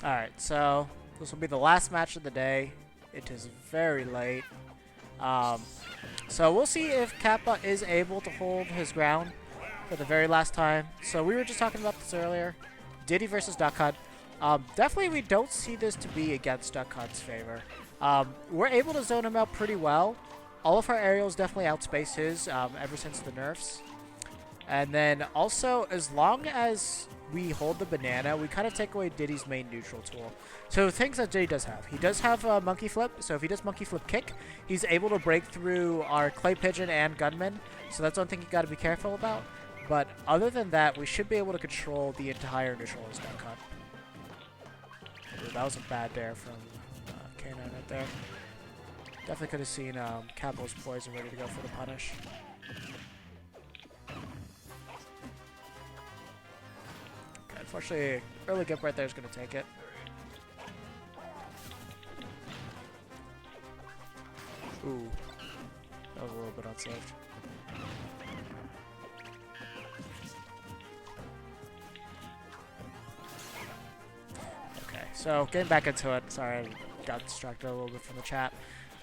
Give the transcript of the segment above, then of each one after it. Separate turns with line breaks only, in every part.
Alright, so this will be the last match of the day. It is very late. Um, so we'll see if Kappa is able to hold his ground for the very last time. So we were just talking about this earlier. Diddy versus Duck Hunt. Definitely we don't see this to be against Duck Hunt's favor. We're able to zone him out pretty well. All of our aerials definitely outspace his ever since the nerfs. And then also, as long as we hold the banana, we kind of take away Diddy's main neutral tool. So things that Diddy does have. He does have a monkey flip, so if he does monkey flip kick, he's able to break through our clay pigeon and gunman. So that's one thing you got to be careful about. But other than that, we should be able to control the entire neutral as Duck Hunt. Ooh, that was a bad dare from K9 right there. Definitely could have seen Kappa's poison ready to go for the punish. Unfortunately, early gimp right there is going to take it. Ooh. That was a little bit unsafe. Okay, so getting back into it. Sorry, I got distracted a little bit from the chat.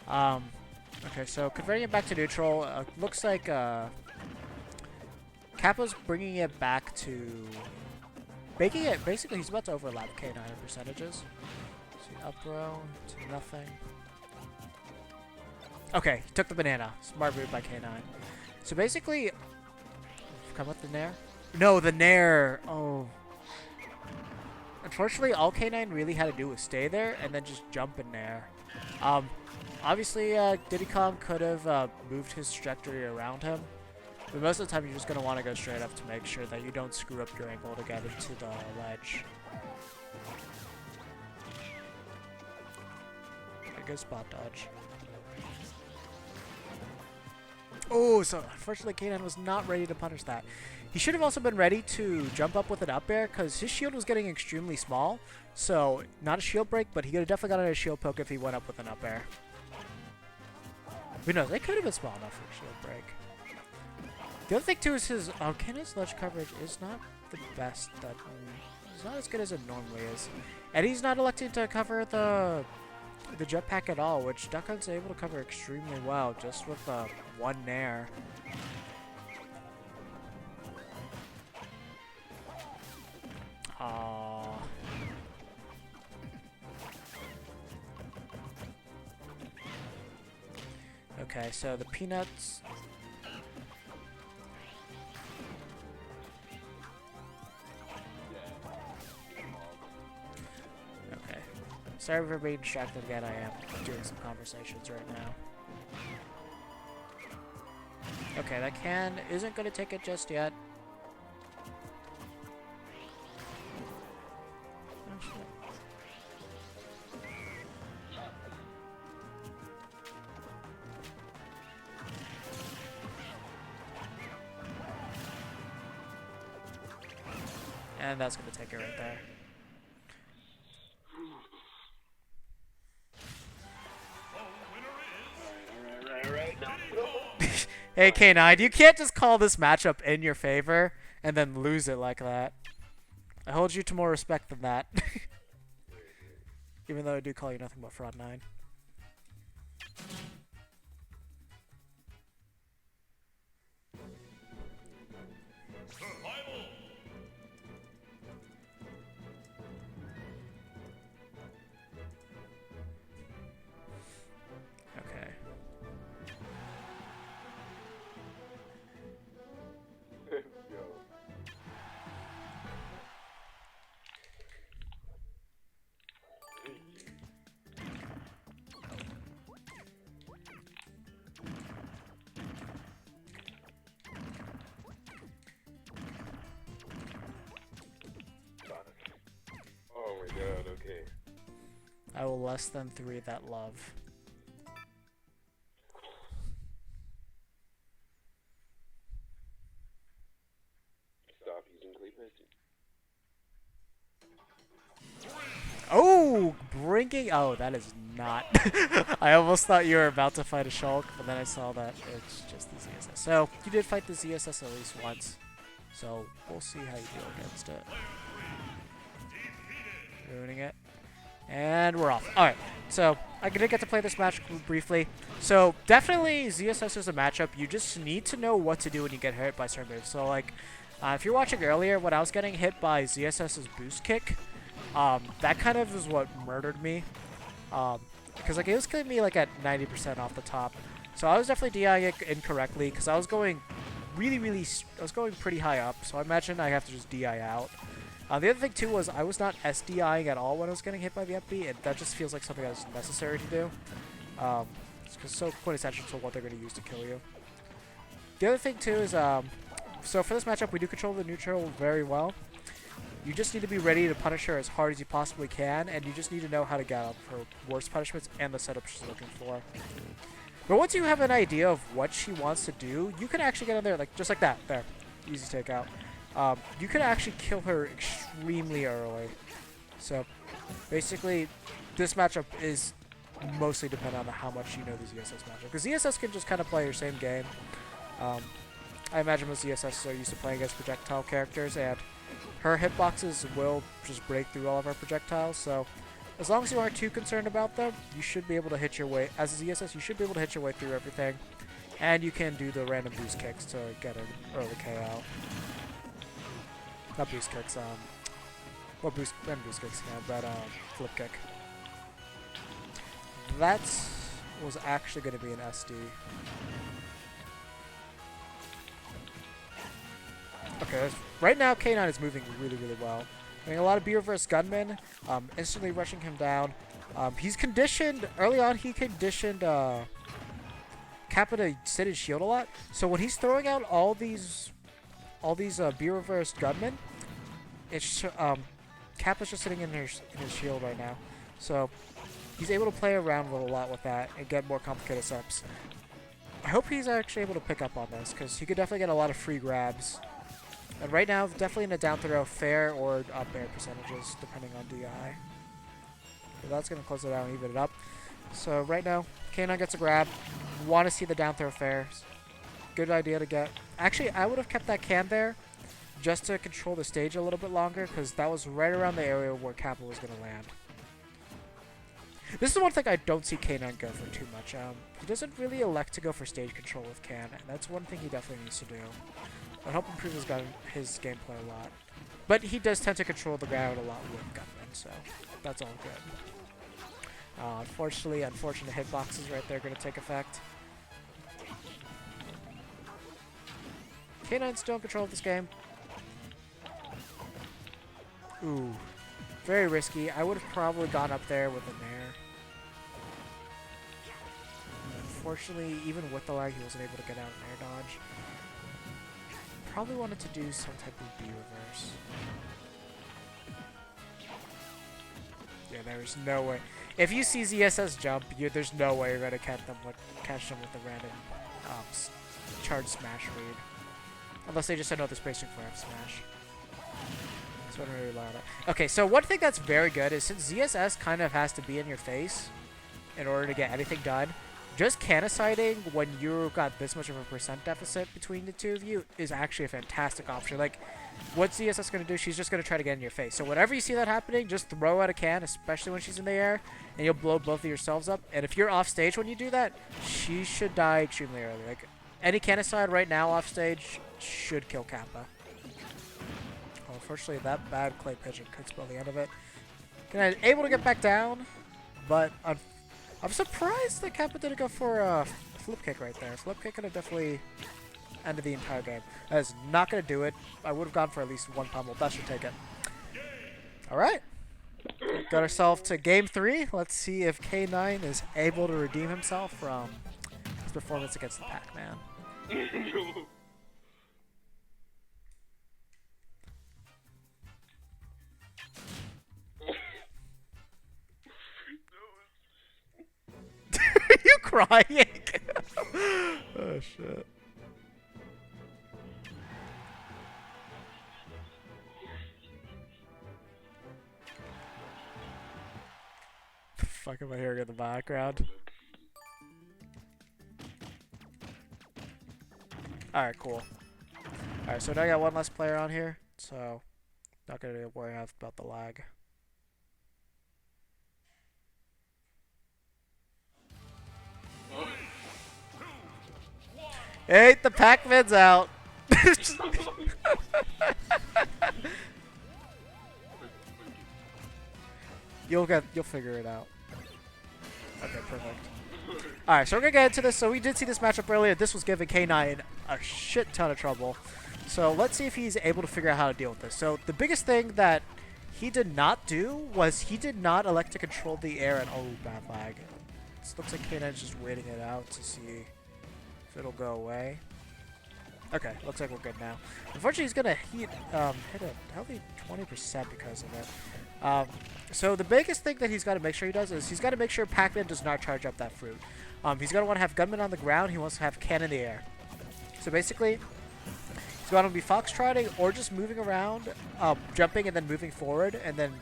Okay, so converting it back to neutral. Looks like Kappa's bringing it back to... Making it, basically, he's about to overlap K9 percentages. See, up row to nothing. Okay, he took the banana. Smart move by K9. So basically, come with the nair? No, the nair. Oh. Unfortunately, all K9 really had to do was stay there and then just jump in nair. Obviously, Diddy Kong could have moved his trajectory around him. But most of the time, you're just going to want to go straight up to make sure that you don't screw up your angle to get into the ledge. Okay, good spot dodge. Oh, so unfortunately, K9 was not ready to punish that. He should have also been ready to jump up with an up air because his shield was getting extremely small. So, not a shield break, but he could have definitely gotten a shield poke if he went up with an up air. Who knows? They could have been small enough for a shield break. The other thing too is his K9's ledge coverage is not the best. It's not as good as it normally is, and he's not electing to cover the jetpack at all, which Duck Hunt's able to cover extremely well just with one nair. Aww. Okay, so the peanuts. Sorry for being distracted again, I am doing some conversations right now. Okay, that can isn't going to take it just yet. Oh, shit. And that's going to take it right there. Hey K9, you can't just call this matchup in your favor and then lose it like that. I hold you to more respect than that. Even though I do call you nothing but fraud 9. Okay.
Oh my god, okay.
I will less than 3 that love.
Stop using clay pigeon.
Oh, bringing. Oh, that is not. I almost thought you were about to fight a Shulk, but then I saw that it's just the ZSS. So, you did fight the ZSS at least once. So, we'll see how you do against it. Ruining it. And we're off. Alright, so I did get to play this match briefly. So definitely ZSS is a matchup. You just need to know what to do when you get hit by certain moves. So like, if you're watching earlier, when I was getting hit by ZSS's boost kick, that kind of is what murdered me. Because like it was killing me like at 90% off the top. So I was definitely DIing it incorrectly because I was going I was going pretty high up. So I imagine I have to just DI out. The other thing too was I was not SDIing at all when I was getting hit by the FB, and that just feels like something that's necessary to do. It's so quintessential to what they're going to use to kill you. The other thing too is, so for this matchup we do control the neutral very well. You just need to be ready to punish her as hard as you possibly can, and you just need to know how to get up for worst punishments and the setup she's looking for. But once you have an idea of what she wants to do, you can actually get in there like just like that. There, easy takeout. You can actually kill her extremely early. So, basically, this matchup is mostly dependent on how much you know the ZSS matchup. Because ZSS can just kind of play your same game. I imagine most ZSS are used to playing against projectile characters, and her hitboxes will just break through all of our projectiles. So, as long as you aren't too concerned about them, you should be able to hit your way, as a ZSS, you should be able to hit your way through everything. And you can do the random boost kicks to get an early KO. Not boost kicks, well, boost kicks, yeah, but, flip kick. That was actually going to be an SD. Okay, right now K9 is moving really well. Doing a lot of B-reverse gunmen, instantly rushing him down. He's conditioned, early on he conditioned, Kappa to sit and shield a lot. So when he's throwing out all these B-reversed gunmen, it's Kappa's just sitting in his shield right now, so he's able to play around with a lot with that and get more complicated setups. I hope he's actually able to pick up on this because he could definitely get a lot of free grabs. And right now, definitely in a down throw, fair or up air percentages depending on DI. So that's gonna close it out and even it up. So right now, K9 gets a grab. Want to see the down throw fair? Good idea to get. Actually, I would have kept that can there, just to control the stage a little bit longer, because that was right around the area where Kappa was going to land. This is one thing I don't see K9 go for too much. He doesn't really elect to go for stage control with Can, and that's one thing he definitely needs to do. I'll help improve his gameplay a lot. But he does tend to control the ground a lot with Gunman, so that's all good. Unfortunately, unfortunate hitboxes right there going to take effect. K9's still in control of this game. Ooh, very risky. I would have probably gone up there with an air. Unfortunately, even with the lag, he wasn't able to get out an air dodge. Probably wanted to do some type of B reverse. Yeah, there's no way. If you see ZSS jump, there's no way you're gonna catch them with the random charge smash read. Unless they just another spacing for F smash. Really loud. Okay, so one thing that's very good is since ZSS kind of has to be in your face in order to get anything done, just caniciding when you've got this much of a percent deficit between the two of you is actually a fantastic option. Like, what's ZSS going to do? She's just going to try to get in your face. So whenever you see that happening, just throw out a can, especially when she's in the air, and you'll blow both of yourselves up. And if you're off stage when you do that, she should die extremely early. Like, any canicide right now off stage should kill Kappa. Unfortunately, that bad clay pigeon could spell the end of it. Able to get back down, but I'm surprised that Kappa didn't go for a flip kick right there. Flip kick could have definitely ended the entire game. That is not going to do it. I would have gone for at least one pummel. That should take it. All right. Got ourselves to game 3. Let's see if K9 is able to redeem himself from his performance against the Pac-Man. Are you crying? Oh shit. The fuck am I hearing in the background? Alright, cool. Alright, so now I got one less player on here, so not gonna worry about the lag. Hey, the Pac-Man's out. You'll figure it out. Okay, perfect. Alright, so we're gonna get into this. So we did see this matchup earlier. This was giving K9 a shit ton of trouble. So let's see if he's able to figure out how to deal with this. So the biggest thing that he did not do was he did not elect to control the air and bad lag. It looks like K9 is just waiting it out to see if it'll go away. Okay, looks like we're good now. Unfortunately, he's gonna hit a healthy 20% because of it. So the biggest thing that he's got to make sure he does is he's got to make sure Pac-Man does not charge up that fruit. He's gonna want to have Gunman on the ground. He wants to have Can in the air. So basically, he's going to be foxtrotting or just moving around, jumping and then moving forward, and then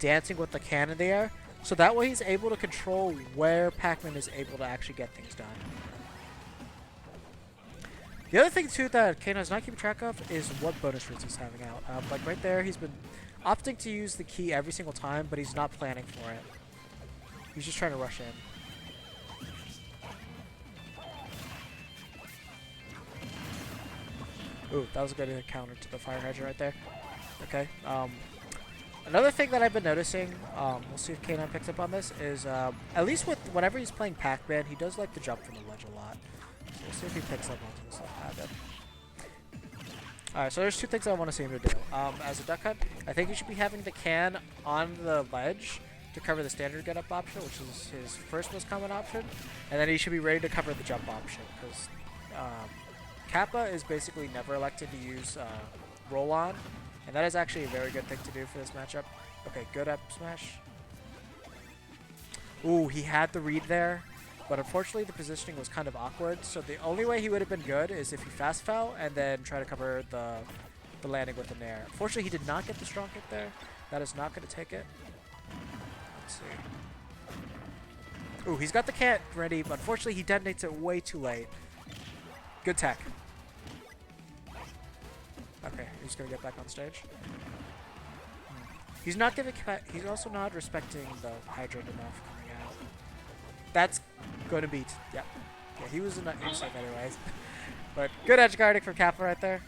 dancing with the can in the air. So that way he's able to control where Pac-Man is able to actually get things done. The other thing too that K9 is not keeping track of is what bonus fruits he's having out. Like right there, he's been opting to use the key every single time, but he's not planning for it. He's just trying to rush in. Ooh, that was a good counter to the fire hydrant right there. Okay. Another thing that I've been noticing, we'll see if K9 picks up on this, is at least with whenever he's playing Pac-Man, he does like to jump from the ledge a lot. So we'll see if he picks up onto this little habit. Alright, so there's two things I want to see him to do. As a duck hunt, I think he should be having the can on the ledge to cover the standard get-up option, which is his first most common option. And then he should be ready to cover the jump option, because Kappa is basically never elected to use roll-on, and that is actually a very good thing to do for this matchup. Okay, good up smash. Ooh, he had the read there, but unfortunately the positioning was kind of awkward, so the only way he would have been good is if he fast fell and then try to cover the landing with an air. Unfortunately, he did not get the strong hit there. That is not going to take it. Let's see. Ooh, he's got the cat ready, but unfortunately he detonates it way too late. Good tech. Okay, he's gonna get back on stage. He's not giving. He's also not respecting the hydrant enough coming out. That's going to beat. Yep. Yeah, he was safe anyways. But good edge guarding from Kappa right there.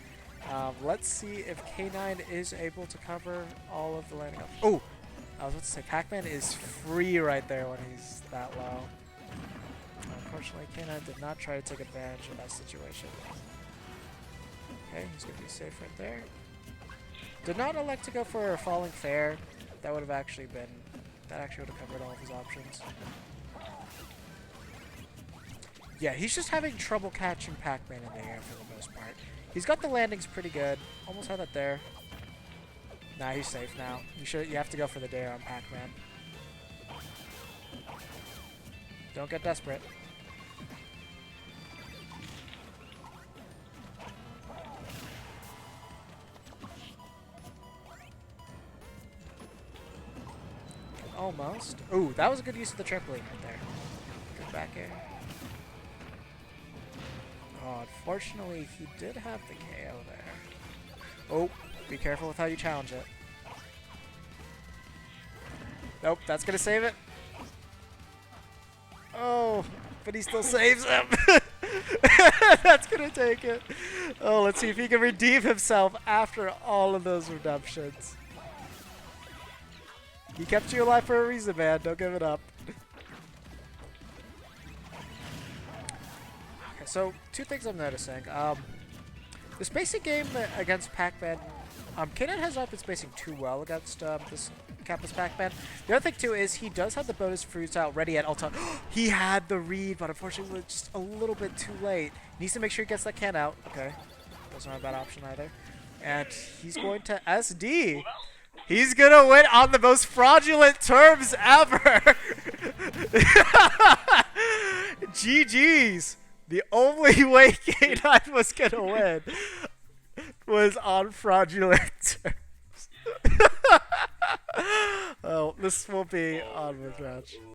Let's see if K9 is able to cover all of the landing up. Oh, I was about to say Pac-Man is free right there when he's that low. Unfortunately, K9 did not try to take advantage of that situation. Okay, he's going to be safe right there. Did not elect to go for a falling fair. That would have actually been... That actually would have covered all of his options. Yeah, he's just having trouble catching Pac-Man in the air for the most part. He's got the landings pretty good. Almost had that there. Nah, he's safe now. You have to go for the dare on Pac-Man. Don't get desperate. Almost. Ooh, that was a good use of the trampoline right there. Good back air. Oh, unfortunately, he did have the KO there. Oh, be careful with how you challenge it. Nope, that's gonna save it. Oh, but he still saves him. That's gonna take it. Oh, let's see if he can redeem himself after all of those redemptions. He kept you alive for a reason, man. Don't give it up. Okay, so two things I'm noticing. The spacing game against Pac-Man, K9 has not been spacing too well against this Kappa's Pac-Man. The other thing too is he does have the bonus fruits out ready at all times. He had the read, but unfortunately it was just a little bit too late. Needs to make sure he gets that can out. Okay, that's not a bad option either. And he's going to SD. He's gonna win on the most fraudulent terms ever. GG's. The only way K9 was gonna win was on fraudulent terms. Oh, this will be on with match.